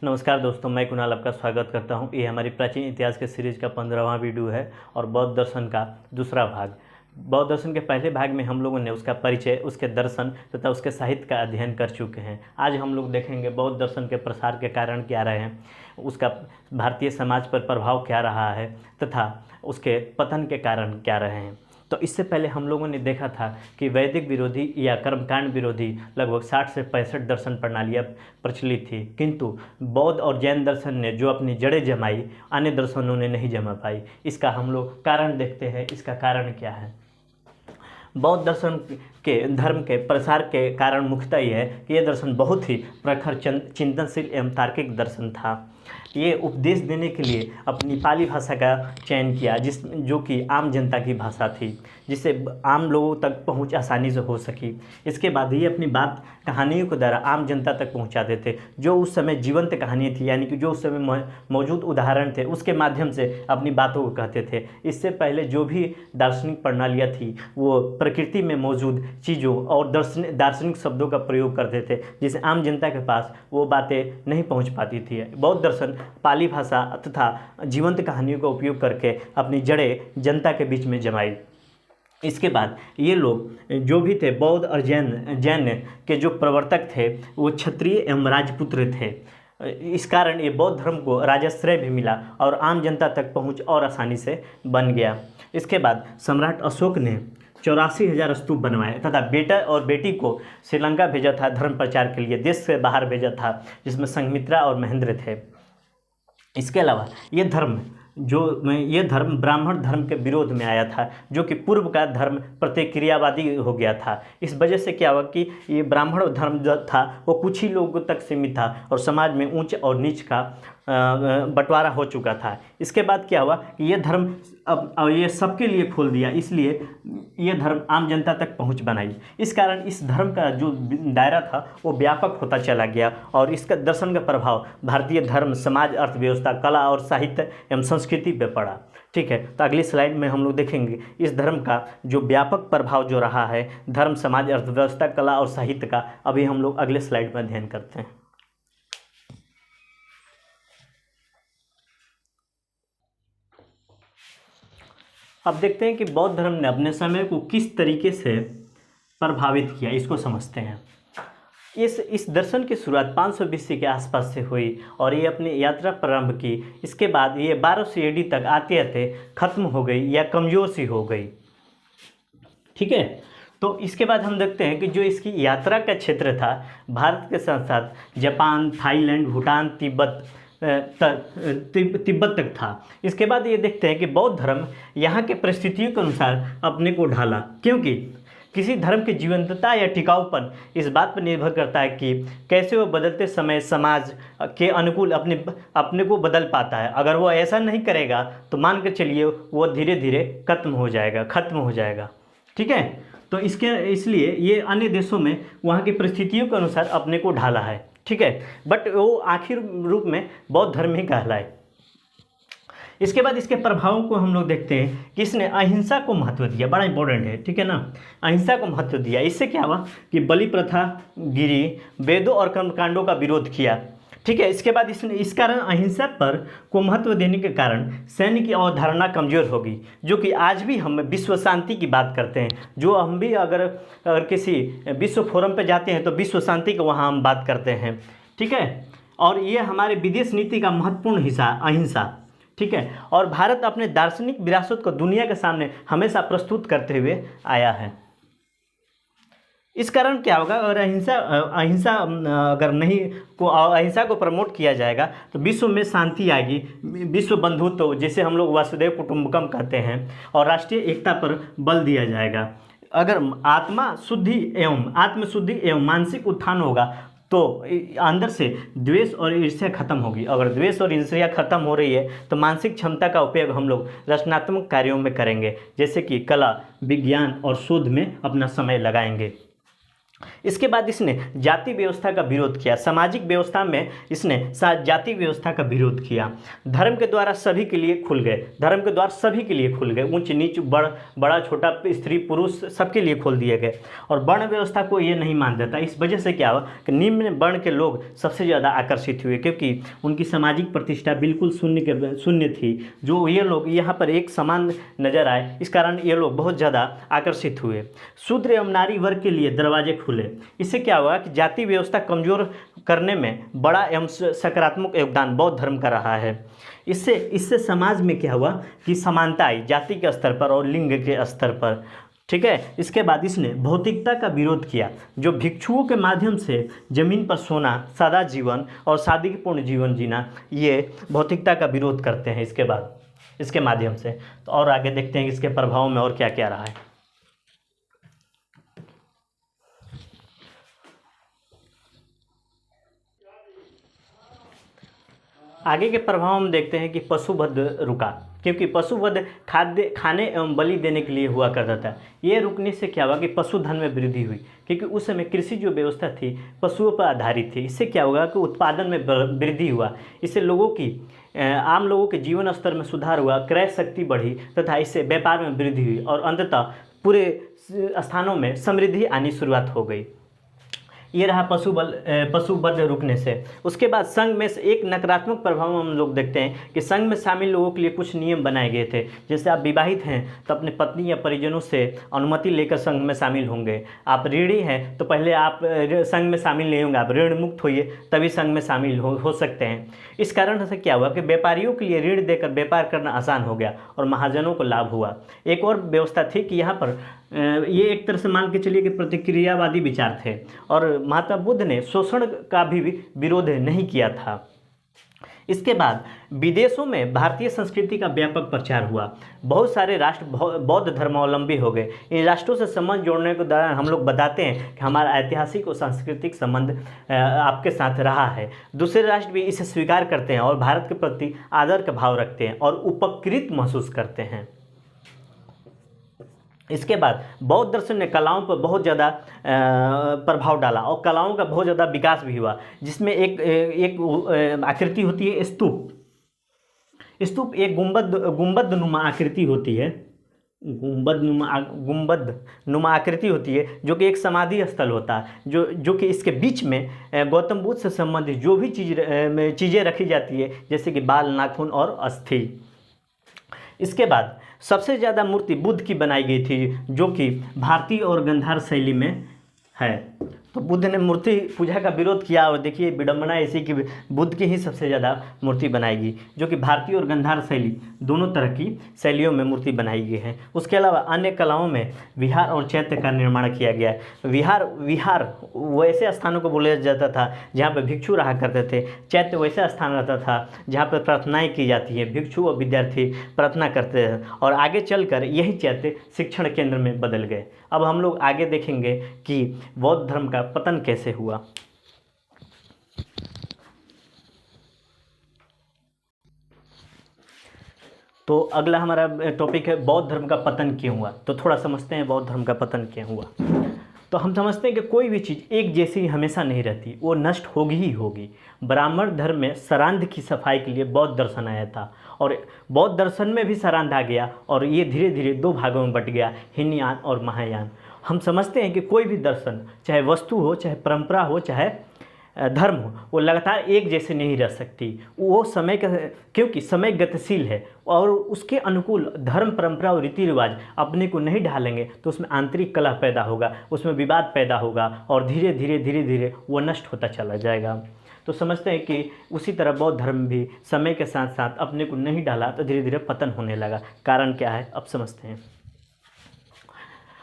नमस्कार दोस्तों, मैं कुणाल आपका स्वागत करता हूं। ये हमारी प्राचीन इतिहास के सीरीज का 15वां वीडियो है और बौद्ध दर्शन का दूसरा भाग। बौद्ध दर्शन के पहले भाग में हम लोगों ने उसका परिचय, उसके दर्शन तथा उसके साहित्य का अध्ययन कर चुके हैं। आज हम लोग देखेंगे बौद्ध दर्शन के प्रसार के कारण क्या रहे हैं, उसका भारतीय समाज पर प्रभाव क्या रहा है तथा उसके पतन के कारण क्या रहे हैं। तो इससे पहले हम लोगों ने देखा था कि वैदिक विरोधी या कर्मकांड विरोधी लगभग 60 से 65 दर्शन प्रणालियाँ प्रचलित थी, किंतु बौद्ध और जैन दर्शन ने जो अपनी जड़ें जमाई, अन्य दर्शनों ने नहीं जमा पाई। इसका हम लोग कारण देखते हैं। इसका कारण क्या है? बौद्ध दर्शन के धर्म के प्रसार के कारण मुख्यतः यह है कि यह दर्शन बहुत ही प्रखर चिंतनशील एवं तार्किक दर्शन था। ये उपदेश देने के लिए अपनी पाली भाषा का चयन किया, जो कि आम जनता की भाषा थी, जिससे आम लोगों तक पहुंच आसानी से हो सकी। इसके बाद ये अपनी बात कहानियों के द्वारा आम जनता तक पहुंचाते थे, जो उस समय जीवंत कहानी थी, यानी कि जो उस समय मौजूद उदाहरण थे, उसके माध्यम से अपनी बातों को कहते थे। इससे पहले जो भी दार्शनिक प्रणालियाँ थी वो प्रकृति में मौजूद चीज़ों और दार्शनिक शब्दों का प्रयोग करते थे, जिससे आम जनता के पास वो बातें नहीं पहुँच पाती थी। बौद्ध दर्शन पाली भाषा तथा जीवंत कहानियों का उपयोग करके अपनी जड़ें जनता के बीच में जमाई। इसके बाद ये लोग जो भी थे, बौद्ध और जैन के जो प्रवर्तक थे वो क्षत्रिय एवं राजपुत्र थे। इस कारण ये बौद्ध धर्म को राजाश्रय भी मिला और आम जनता तक पहुंच और आसानी से बन गया। इसके बाद सम्राट अशोक ने 84,000 स्तूप बनवाए तथा बेटा और बेटी को श्रीलंका भेजा था धर्म प्रचार के लिए, देश से बाहर भेजा था, जिसमें संघमित्रा और महेंद्र थे। इसके अलावा ये धर्म ब्राह्मण धर्म के विरोध में आया था, जो कि पूर्व का धर्म प्रतिक्रियावादी हो गया था। इस वजह से क्या हुआ कि ये ब्राह्मण धर्म जो था वो कुछ ही लोगों तक सीमित था और समाज में ऊंच और नीच का बंटवारा हो चुका था। इसके बाद क्या हुआ कि ये धर्म अब ये सबके लिए खोल दिया, इसलिए ये धर्म आम जनता तक पहुंच बनाई। इस कारण इस धर्म का जो दायरा था वो व्यापक होता चला गया और इसका दर्शन का प्रभाव भारतीय धर्म, समाज, अर्थव्यवस्था, कला और साहित्य एवं संस्कृति पे पड़ा। ठीक है, तो अगली स्लाइड में हम लोग देखेंगे इस धर्म का जो व्यापक प्रभाव जो रहा है धर्म, समाज, अर्थव्यवस्था, कला और साहित्य का। अभी हम लोग अगले स्लाइड में अध्ययन करते हैं। अब देखते हैं कि बौद्ध धर्म ने अपने समय को किस तरीके से प्रभावित किया, इसको समझते हैं। इस दर्शन की शुरुआत 500 BC के आसपास से हुई और ये अपनी यात्रा प्रारंभ की। इसके बाद ये 1200 AD तक आते आते खत्म हो गई या कमज़ोर सी हो गई। ठीक है, तो इसके बाद हम देखते हैं कि जो इसकी यात्रा का क्षेत्र था, भारत के साथ साथ जापान, थाईलैंड, भूटान, तिब्बत तक था। इसके बाद ये देखते हैं कि बौद्ध धर्म यहाँ के परिस्थितियों के अनुसार अपने को ढाला, क्योंकि किसी धर्म की जीवंतता या टिकाऊपन इस बात पर निर्भर करता है कि कैसे वो बदलते समय समाज के अनुकूल अपने को बदल पाता है। अगर वो ऐसा नहीं करेगा तो मान कर चलिए वो धीरे धीरे खत्म हो जाएगा। ठीक है, तो इसलिए ये अन्य देशों में वहाँ की परिस्थितियों के अनुसार अपने को ढाला है। ठीक है, बट वो आखिर रूप में बौद्ध धर्म ही कहलाए। इसके बाद इसके प्रभावों को हम लोग देखते हैं कि इसने अहिंसा को महत्व दिया, बड़ा इंपॉर्टेंट है। ठीक है ना, अहिंसा को महत्व दिया। इससे क्या हुआ कि बलि प्रथा गिरी, वेदों और कर्मकांडों का विरोध किया। ठीक है, इसके बाद इसने इस कारण अहिंसा पर को महत्व देने के कारण सैन्य की अवधारणा कमज़ोर होगी, जो कि आज भी हम विश्व शांति की बात करते हैं। जो हम भी अगर किसी विश्व फोरम पे जाते हैं तो विश्व शांति का वहाँ हम बात करते हैं। ठीक है, और ये हमारे विदेश नीति का महत्वपूर्ण हिस्सा अहिंसा। ठीक है, और भारत अपने दार्शनिक विरासत को दुनिया के सामने हमेशा प्रस्तुत करते हुए आया है। इस कारण क्या होगा, अगर अहिंसा को प्रमोट किया जाएगा तो विश्व में शांति आएगी, विश्व बंधुत्व, जिसे हम लोग वासुदेव कुटुंबकम कहते हैं, और राष्ट्रीय एकता पर बल दिया जाएगा। अगर आत्मशुद्धि एवं मानसिक उत्थान होगा तो अंदर से द्वेष और ईर्ष्या खत्म होगी। अगर द्वेष और ईर्ष्या खत्म हो रही है तो मानसिक क्षमता का उपयोग हम लोग रचनात्मक कार्यों में करेंगे, जैसे कि कला, विज्ञान और शोध में अपना समय लगाएंगे। इसके बाद इसने जाति व्यवस्था का विरोध किया। सामाजिक व्यवस्था में इसने जाति व्यवस्था का विरोध किया। धर्म के द्वारा सभी के लिए खुल गए, धर्म के द्वार सभी के लिए खुल गए, ऊंच नीच बड़ा छोटा स्त्री पुरुष सबके लिए खोल दिए गए। और वर्ण व्यवस्था को ये नहीं मानता था। इस वजह से क्या हुआ कि निम्न वर्ण के लोग सबसे ज़्यादा आकर्षित हुए, क्योंकि उनकी सामाजिक प्रतिष्ठा बिल्कुल शून्य थी। जो ये लोग यहाँ पर एक समान नजर आए, इस कारण ये लोग बहुत ज़्यादा आकर्षित हुए। शूद्र एवं नारी वर्ग के लिए दरवाजे खुले। इससे क्या हुआ कि जाति व्यवस्था कमजोर करने में बड़ा एवं सकारात्मक योगदान बौद्ध धर्म का रहा है। इससे समाज में क्या हुआ कि समानता आई, जाति के स्तर पर और लिंग के स्तर पर। ठीक है। इसके बाद इसने भौतिकता का विरोध किया। जो भिक्षुओं के माध्यम से जमीन पर सोना, सादा जीवन और सादगीपूर्ण जीवन जीना, ये भौतिकता का विरोध करते हैं इसके बाद, इसके माध्यम से। तो और आगे देखते हैं कि इसके प्रभाव में और क्या क्या रहा है। आगे के प्रभाव हम देखते हैं कि पशुवध रुका, क्योंकि पशुवध खाने एवं बलि देने के लिए हुआ करता था। ये रुकने से क्या हुआ कि पशुधन में वृद्धि हुई, क्योंकि उस समय कृषि जो व्यवस्था थी पशुओं पर आधारित थी। इससे क्या होगा कि उत्पादन में वृद्धि हुआ, इससे आम लोगों के जीवन स्तर में सुधार हुआ, क्रय शक्ति बढ़ी तथा इससे व्यापार में वृद्धि हुई और अंततः पूरे स्थानों में समृद्धि आनी शुरुआत हो गई। ये रहा पशुवध रुकने से। उसके बाद संघ में से एक नकारात्मक प्रभाव हम लोग देखते हैं कि संघ में शामिल लोगों के लिए कुछ नियम बनाए गए थे। जैसे आप विवाहित हैं तो अपने पत्नी या परिजनों से अनुमति लेकर संघ में शामिल होंगे। आप ऋणी हैं तो पहले आप संघ में शामिल नहीं होंगे, आप ऋण मुक्त होइए तभी संघ में शामिल हो सकते हैं। इस कारण से क्या हुआ कि व्यापारियों के लिए ऋण देकर व्यापार करना आसान हो गया और महाजनों को लाभ हुआ। एक और व्यवस्था थी कि यहाँ पर ये एक तरह से मान के चलिए कि प्रतिक्रियावादी विचार थे और महात्मा बुद्ध ने शोषण का भी विरोध नहीं किया था। इसके बाद विदेशों में भारतीय संस्कृति का व्यापक प्रचार हुआ। बहुत सारे राष्ट्र बौद्ध धर्मावलंबी हो गए। इन राष्ट्रों से संबंध जोड़ने के दौरान हम लोग बताते हैं कि हमारा ऐतिहासिक और सांस्कृतिक संबंध आपके साथ रहा है। दूसरे राष्ट्र भी इसे स्वीकार करते हैं और भारत के प्रति आदर का भाव रखते हैं और उपकृत महसूस करते हैं। इसके बाद बौद्ध दर्शन ने कलाओं पर बहुत ज़्यादा प्रभाव डाला और कलाओं का बहुत ज़्यादा विकास भी हुआ, जिसमें एक आकृति होती है स्तूप। स्तूप एक गुंबद नुमा आकृति होती है, गुंबद नुमा आकृति होती है, जो कि एक समाधि स्थल होता है, जो कि इसके बीच में गौतम बुद्ध से संबंधित जो भी चीज़ें रखी जाती है, जैसे कि बाल, नाखून और अस्थि। इसके बाद सबसे ज़्यादा मूर्ति बुद्ध की बनाई गई थी, जो कि भारतीय और गंधार शैली में है। तो बुद्ध ने मूर्ति पूजा का विरोध किया और देखिए विडंबना ऐसी कि बुद्ध की ही सबसे ज़्यादा मूर्ति बनाएगी, जो कि भारतीय और गंधार शैली दोनों तरह की शैलियों में मूर्ति बनाई गई है। उसके अलावा अन्य कलाओं में विहार और चैत्य का निर्माण किया गया है। विहार वैसे स्थानों को बोला जाता था जहाँ पर भिक्षु रहा करते थे। चैत्य वैसा स्थान रहता था जहाँ पर प्रार्थनाएँ की जाती है, भिक्षु और विद्यार्थी प्रार्थना करते हैं और आगे चलकर यही चैत्य शिक्षण केंद्र में बदल गए। अब हम लोग आगे देखेंगे कि बौद्ध धर्म का पतन कैसे हुआ। तो अगला हमारा टॉपिक है बौद्ध धर्म का पतन क्यों हुआ। तो थोड़ा समझते हैं बौद्ध धर्म का पतन क्यों हुआ। तो हम समझते हैं कि कोई भी चीज़ एक जैसी हमेशा नहीं रहती, वो नष्ट होगी ही होगी। ब्राह्मण धर्म में सरांध की सफाई के लिए बौद्ध दर्शन आया था और बौद्ध दर्शन में भी सरांध आ गया और ये धीरे धीरे दो भागों में बट गया, हीनयान और महायान। हम समझते हैं कि कोई भी दर्शन, चाहे वस्तु हो, चाहे परंपरा हो, चाहे धर्म हो, वो लगातार एक जैसे नहीं रह सकती। वो समय का, क्योंकि समय गतिशील है और उसके अनुकूल धर्म, परंपरा और रीति रिवाज अपने को नहीं ढालेंगे तो उसमें आंतरिक कलह पैदा होगा, उसमें विवाद पैदा होगा और धीरे धीरे वो नष्ट होता चला जाएगा। तो समझते हैं कि उसी तरह बौद्ध धर्म भी समय के साथ साथ अपने को नहीं डाला तो धीरे धीरे पतन होने लगा। कारण क्या है, अब समझते हैं।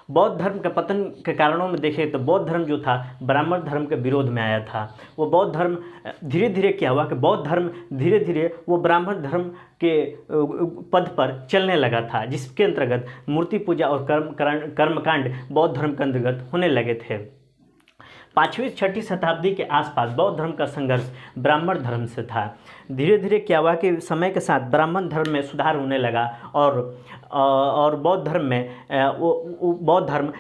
बौद्ध धर्म के पतन के कारणों में देखें तो बौद्ध धर्म जो था ब्राह्मण धर्म के विरोध में आया था। वो बौद्ध धर्म धीरे धीरे क्या हुआ कि बौद्ध धर्म धीरे धीरे वो ब्राह्मण धर्म के पद पर चलने लगा था, जिसके अंतर्गत मूर्ति पूजा और कर्मकांड बौद्ध धर्म के अंतर्गत होने लगे थे। 5वीं 6वीं शताब्दी के आसपास बौद्ध धर्म का संघर्ष ब्राह्मण धर्म से था। धीरे धीरे क्या हुआ कि समय के साथ ब्राह्मण धर्म में सुधार होने लगा और बौद्ध धर्म में बौद्ध धर्म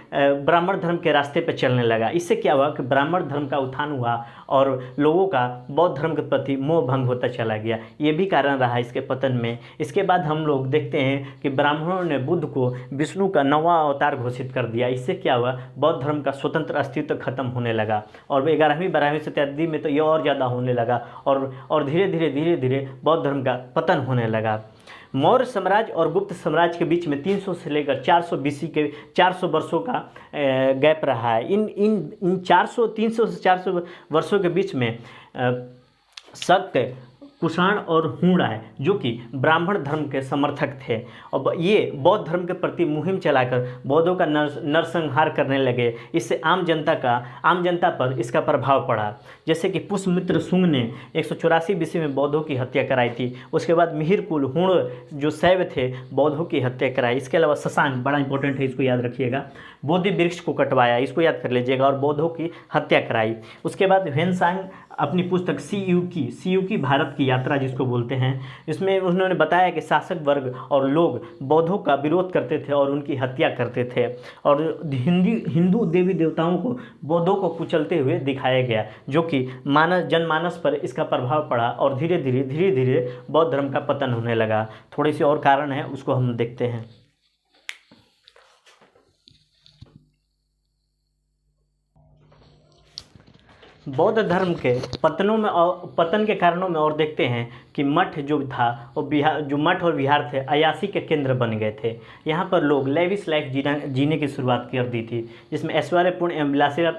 ब्राह्मण धर्म के रास्ते पर चलने लगा। इससे क्या हुआ कि ब्राह्मण धर्म का उत्थान हुआ और लोगों का बौद्ध धर्म के प्रति मोह भंग होता चला गया। ये भी कारण रहा इसके पतन में। इसके बाद हम लोग देखते हैं कि ब्राह्मणों ने बुद्ध को विष्णु का 9वां अवतार घोषित कर दिया। इससे क्या हुआ, बौद्ध धर्म का स्वतंत्र अस्तित्व खत्म होने लगा और 11वीं 12वीं शताब्दी में तो ये और ज़्यादा होने लगा और धीरे धीरे बौद्ध धर्म का पतन होने लगा। मौर्य साम्राज्य और गुप्त साम्राज्य के बीच में 300 से लेकर 400 BC के 400 वर्षों का गैप रहा है। इन 300 से 400 वर्षों के बीच में शक, कुषाण और हुणाय जो कि ब्राह्मण धर्म के समर्थक थे और ये बौद्ध धर्म के प्रति मुहिम चलाकर बौद्धों का नरसंहार करने लगे। इससे आम जनता पर इसका प्रभाव पड़ा। जैसे कि पुष्यमित्र शुंग ने 184 BC में बौद्धों की हत्या कराई थी। उसके बाद मिहिर कुल हुण जो शैव थे बौद्धों की हत्या कराई। इसके अलावा शशांक, बड़ा इंपॉर्टेंट है, इसको याद रखिएगा, बोधि वृक्ष को कटवाया, इसको याद कर लीजिएगा, और बौद्धों की हत्या कराई। उसके बाद ह्वेनसांग अपनी पुस्तक सीयूकी भारत की यात्रा जिसको बोलते हैं, इसमें उन्होंने बताया कि शासक वर्ग और लोग बौद्धों का विरोध करते थे और उनकी हत्या करते थे और हिंदू देवी देवताओं को बौद्धों को कुचलते हुए दिखाया गया, जो कि जनमानस पर इसका प्रभाव पड़ा और धीरे धीरे बौद्ध धर्म का पतन होने लगा। थोड़े से और कारण हैं, उसको हम देखते हैं। बौद्ध धर्म के पतन के कारणों में और देखते हैं कि मठ जो था वो मठ और विहार थे अयासी के केंद्र बन गए थे। यहाँ पर लोग लेविश लाइफ जीने की शुरुआत कर दी थी, जिसमें ऐश्वर्यपूर्ण एवं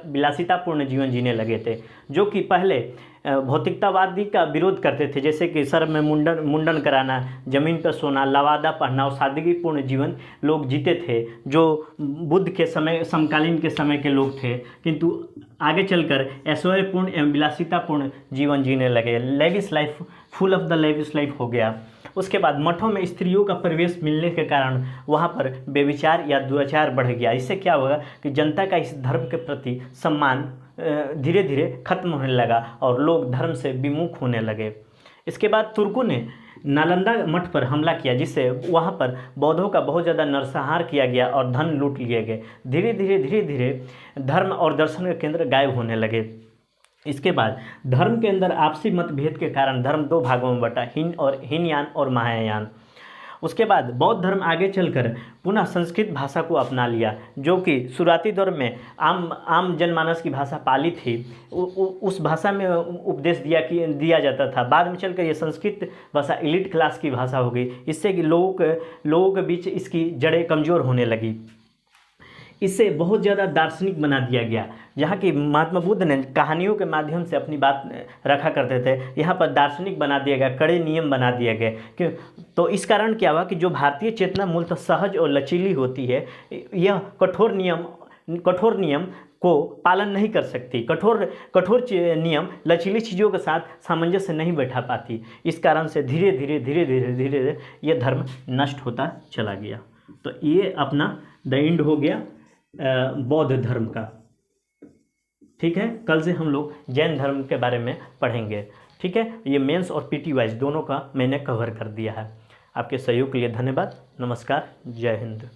विलासितापूर्ण जीवन जीने लगे थे, जो कि पहले भौतिकतावादी का विरोध करते थे, जैसे कि सर में मुंडन कराना, ज़मीन पर सोना, लवादा पहनना और सादगीपूर्ण जीवन लोग जीते थे, जो बुद्ध के समय समकालीन के समय के लोग थे। किंतु आगे चलकर ऐश्वर्यपूर्ण एवं विलासितापूर्ण जीवन जीने लगे। Lavish life, full of the lavish life हो गया। उसके बाद मठों में स्त्रियों का प्रवेश मिलने के कारण वहाँ पर व्यभिचार या दुराचार बढ़ गया। इससे क्या होगा कि जनता का इस धर्म के प्रति सम्मान धीरे धीरे खत्म होने लगा और लोग धर्म से विमुख होने लगे। इसके बाद तुर्कों ने नालंदा मठ पर हमला किया, जिससे वहाँ पर बौद्धों का बहुत ज़्यादा नरसंहार किया गया और धन लूट लिए गए। धीरे धीरे धर्म और दर्शन के केंद्र गायब होने लगे। इसके बाद धर्म के अंदर आपसी मतभेद के कारण धर्म 2 भागों में बटा, हीनयान और महायान। उसके बाद बौद्ध धर्म आगे चलकर पुनः संस्कृत भाषा को अपना लिया, जो कि शुरुआती दौर में आम जनमानस की भाषा पाली थी। उस भाषा में उपदेश दिया जाता था। बाद में चलकर ये संस्कृत भाषा एलीट क्लास की भाषा हो गई। इससे कि लोगों के बीच इसकी जड़ें कमज़ोर होने लगी। इसे बहुत ज़्यादा दार्शनिक बना दिया गया। जहाँ कि महात्मा बुद्ध ने कहानियों के माध्यम से अपनी बात रखा करते थे, यहाँ पर दार्शनिक बना दिया गया, कड़े नियम बना दिए गए। तो इस कारण क्या हुआ कि जो भारतीय चेतना मूलतः सहज और लचीली होती है, यह कठोर नियम को पालन नहीं कर सकती। कठोर नियम लचीली चीज़ों के साथ सामंजस्य नहीं बैठा पाती। इस कारण से धीरे धीरे यह धर्म नष्ट होता चला गया। तो ये अपना द एंड हो गया बौद्ध धर्म का। ठीक है, कल से हम लोग जैन धर्म के बारे में पढ़ेंगे। ठीक है, ये मेंस और पीटी वाइज दोनों का मैंने कवर कर दिया है। आपके सहयोग के लिए धन्यवाद। नमस्कार, जय हिंद।